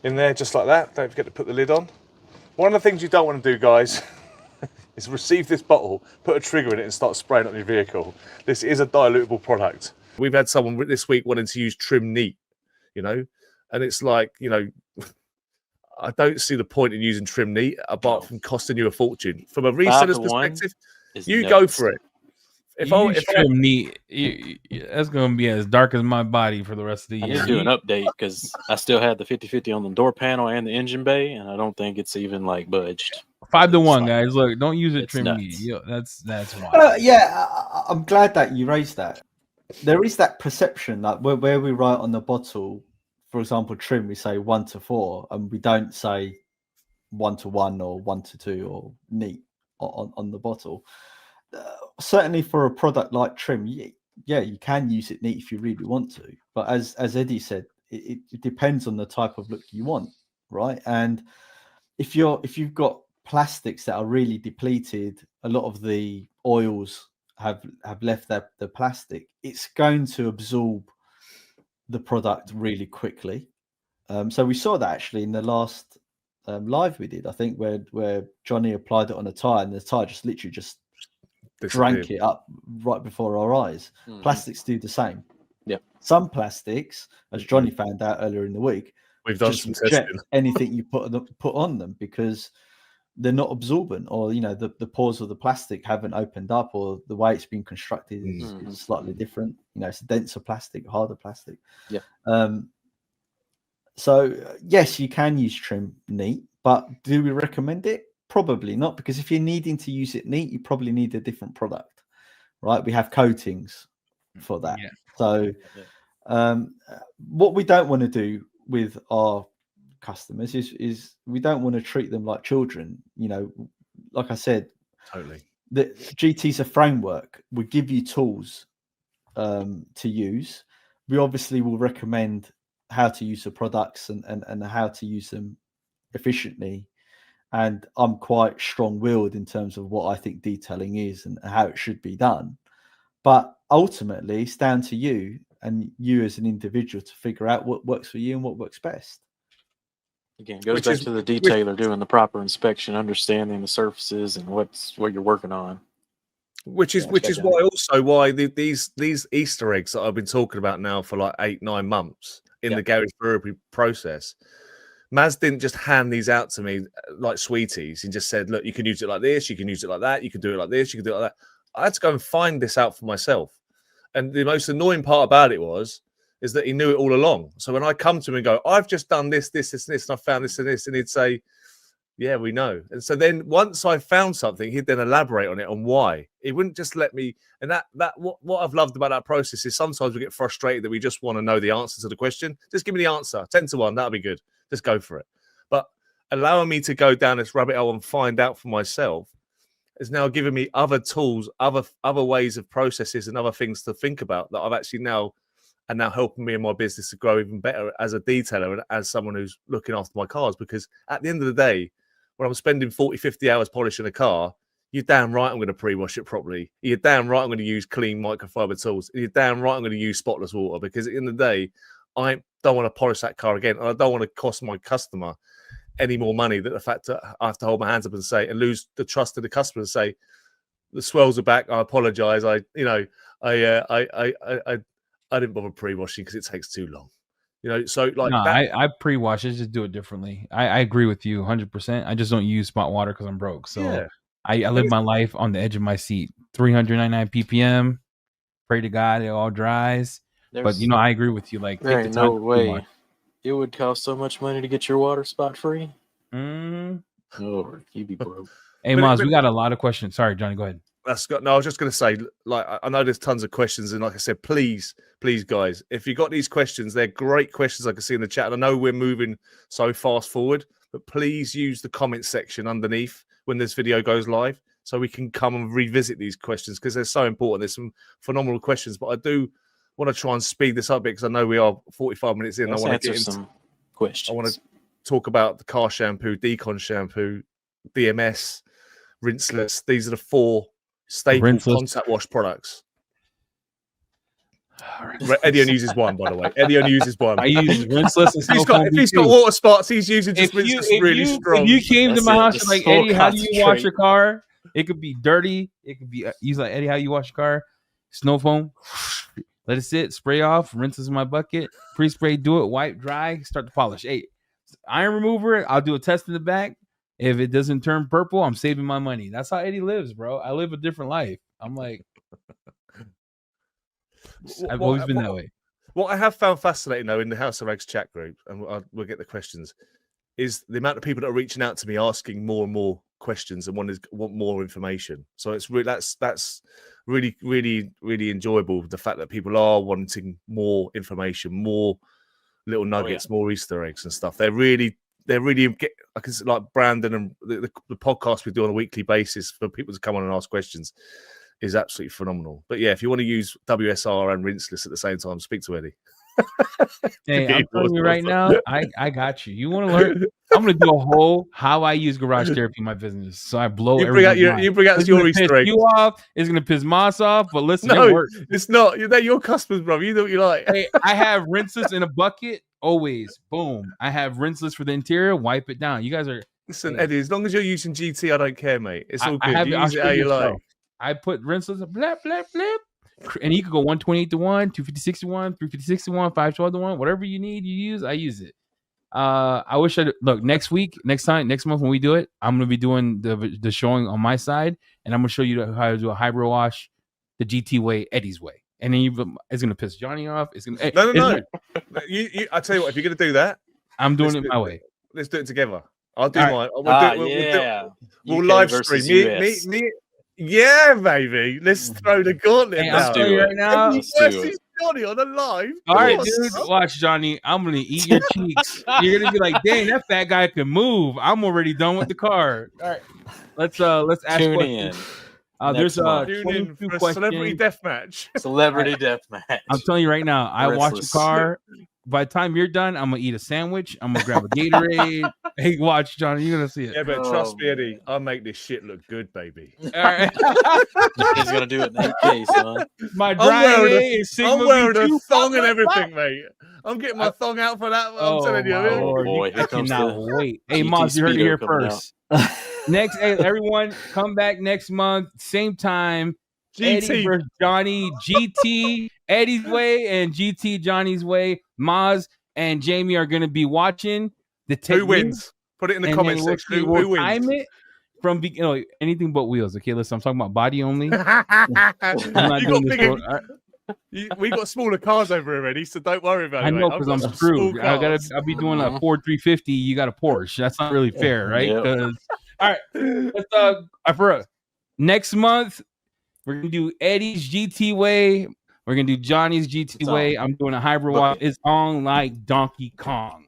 in there just like that. Don't forget to put the lid on. One of the things you don't want to do, guys, is receive this bottle, put a trigger in it and start spraying it on your vehicle. This is a dilutable product. We've had someone this week wanting to use trim neat, you know, and it's like, you know, I don't see the point in using trim neat apart from costing you a fortune. From a reseller's perspective, you go for it. If I trim neat, that's going to be as dark as my body for the rest of the year. I need to do an update because I still had the 50/50 on the door panel and the engine bay, and I don't think it's even like budged. 5-1, guys. Look, don't use it trim neat. That's why. I'm glad that you raised that. There is that perception that where we write on the bottle, for example, trim, we say 1 to 4, and we don't say 1 to 1 or 1 to 2 or neat on the bottle. Certainly for a product like trim, yeah, you can use it neat if you really want to. But as Eddie said, it depends on the type of look you want, right? And if you've got plastics that are really depleted, a lot of the oils have left the plastic. It's going to absorb the product really quickly. So we saw that actually in the last live we did, I think, where Jonny applied it on a tire and the tire just literally drank it up right before our eyes. Plastics do the same. Yeah. Some plastics, as Jonny found out earlier in the week, we've done some testing. Anything you put on them because they're not absorbent, or the pores of the plastic haven't opened up, or the way it's been constructed is slightly different. It's a denser plastic, harder plastic. Yeah. So yes, you can use trim neat, but do we recommend it? Probably not, because if you're needing to use it neat, you probably need a different product, right? We have coatings for that. Yeah. So what we don't want to do with our customers is we don't want to treat them like children. Like I said, totally. The GT's a framework. We give you tools to use. We obviously will recommend how to use the products and how to use them efficiently. And I'm quite strong-willed in terms of what I think detailing is and how it should be done. But ultimately, it's down to you and you as an individual to figure out what works for you and what works best. Again, it goes back to the detailer doing the proper inspection, understanding the surfaces and what you're working on. Which is why these Easter eggs that I've been talking about now for like 8-9 months in the garage brewery process. Maz didn't just hand these out to me like sweeties. He just said, look, you can use it like this, you can use it like that, you can do it like this, you can do it like that. I had to go and find this out for myself. And the most annoying part about it is that he knew it all along. So when I come to him and go, I've just done this, and I found this and this, and he'd say, yeah, we know. And so then once I found something, he'd then elaborate on it on why. He wouldn't just let me. And what I've loved about that process is sometimes we get frustrated that we just want to know the answer to the question. Just give me the answer. 10-1, that'll be good. Just go for it. But allowing me to go down this rabbit hole and find out for myself is now giving me other tools, other ways of processes and other things to think about that I've actually now helping me in my business to grow even better as a detailer and as someone who's looking after my cars. Because at the end of the day, when I'm spending 40-50 hours polishing a car, you're damn right I'm going to pre-wash it properly. You're damn right I'm going to use clean microfiber tools. You're damn right I'm going to use spotless water, because at the end of the day, I don't want to polish that car again. And I don't want to cost my customer any more money than the fact that I have to hold my hands up and say, and lose the trust of the customer and say, the swells are back. I apologize. I didn't bother pre-washing because it takes too long. So like I pre-wash it, just do it differently. I agree with you 100%. I just don't use spot water because I'm broke. So I live my life on the edge of my seat. 399 ppm. Pray to God it all dries. But I agree with you. Like, there ain't no way it would cost so much money to get your water spot free. Oh, you'd be broke. Hey, Maz, we got a lot of questions. Sorry, Jonny, go ahead. I was just going to say, like, I know there's tons of questions, and like I said, please, guys, if you got these questions, they're great questions I can see in the chat. And I know we're moving so fast forward, but please use the comment section underneath when this video goes live so we can come and revisit these questions, because they're so important. There's some phenomenal questions, but I do want to try and speed this up because I know we are 45 minutes in. Let's I want to answer some questions. I want to talk about the car shampoo, decon shampoo, DMS, rinseless. These are the 4 staple contact wash products. Eddie only uses one, by the way. Eddie only uses one. I use rinseless and if he's got water spots, he's using just rinseless really strong. If you came to my house, you're like, Eddie, how do you wash your car? It could be dirty. It could be use like Eddie, how you wash your car? Snow foam. Let it sit, spray off, rinses in my bucket, pre-spray, do it, wipe, dry, start to polish. Hey, iron remover, I'll do a test in the back. If it doesn't turn purple, I'm saving my money. That's how Eddie lives, bro. I live a different life. I'm like, I've always been that way. What I have found fascinating, though, in the House of Eggs chat group, and we'll get the questions, is the amount of people that are reaching out to me asking more and more questions and want more information. So it's really that's really, really, really enjoyable. The fact that people are wanting more information, more little nuggets, more Easter eggs and stuff. They're really I can like Brandon and the podcast we do on a weekly basis for people to come on and ask questions is absolutely phenomenal. But yeah, if you want to use WSR and rinseless at the same time, speak to Eddie. Hey, I'm telling you right now, I got you. You want to learn? I'm going to do a whole how I use garage therapy in my business. So I blow you bring out your Easter egg. You off. It's going to piss Moss off, but listen, no, it works. It's not. They're your customers, bro. You do what you like. Hey, I have rinseless in a bucket always. Boom. I have rinseless for the interior. Wipe it down. You guys are. Listen, Eddie, as long as you're using GT, I don't care, mate. It's all good. You use it how you like. I put rinseless, blap, blap, blap. And you could go 128 to 1, 256 to 1, 356 to 1, 512 to 1, whatever you need, you use. I use it. I wish look next month when we do it, I'm gonna be doing the showing on my side, and I'm gonna show you how to do a hybrid wash, the GT way, Eddie's way, and then it's gonna piss Johnny off. It's gonna no. I tell you what, if you're gonna do that, I'm doing it my way. Let's do it together. I'll do mine. We'll live stream. Me. Yeah, baby. Let's throw the gauntlet down. Let's do it right now. Versus Johnny on a live. All right, dude. Watch, Johnny. I'm gonna eat your cheeks. You're gonna be like, "Dang, that fat guy can move." I'm already done with the car. All right, let's ask Tune questions. in. There's 22 questions. Celebrity deathmatch. Celebrity deathmatch. I'm telling you right now. I watch the car. By the time you're done, I'm gonna eat a sandwich. I'm gonna grab a Gatorade. Hey, watch, Johnny. You're gonna see it. Yeah, but trust me, Eddie. I'll make this shit look good, baby. All right. He's gonna do it in 8K, son. My I'm wearing a thong and everything, mate. I'm getting my thong out for that. I'm telling you. Oh boy, I cannot wait. Hey, Moss, you heard it here first. Next, hey, everyone, come back next month, same time. GT Eddie versus Johnny, GT Eddie's way and GT Johnny's way. Maz and Jamie are going to be watching the technique. Who wins? Put it in the comment section. Who wins? Time it from anything but wheels. Okay, listen, I'm talking about body only. I'm not doing this. We got smaller cars over already, so don't worry about it. I know because I'm screwed. I'll be doing a Ford 350. You got a Porsche. That's not really fair, right? Yep. All right, let's next month. We're gonna do Eddie's GT way. We're gonna do Johnny's GT way. I'm doing a hybrid wash. It's on like Donkey Kong.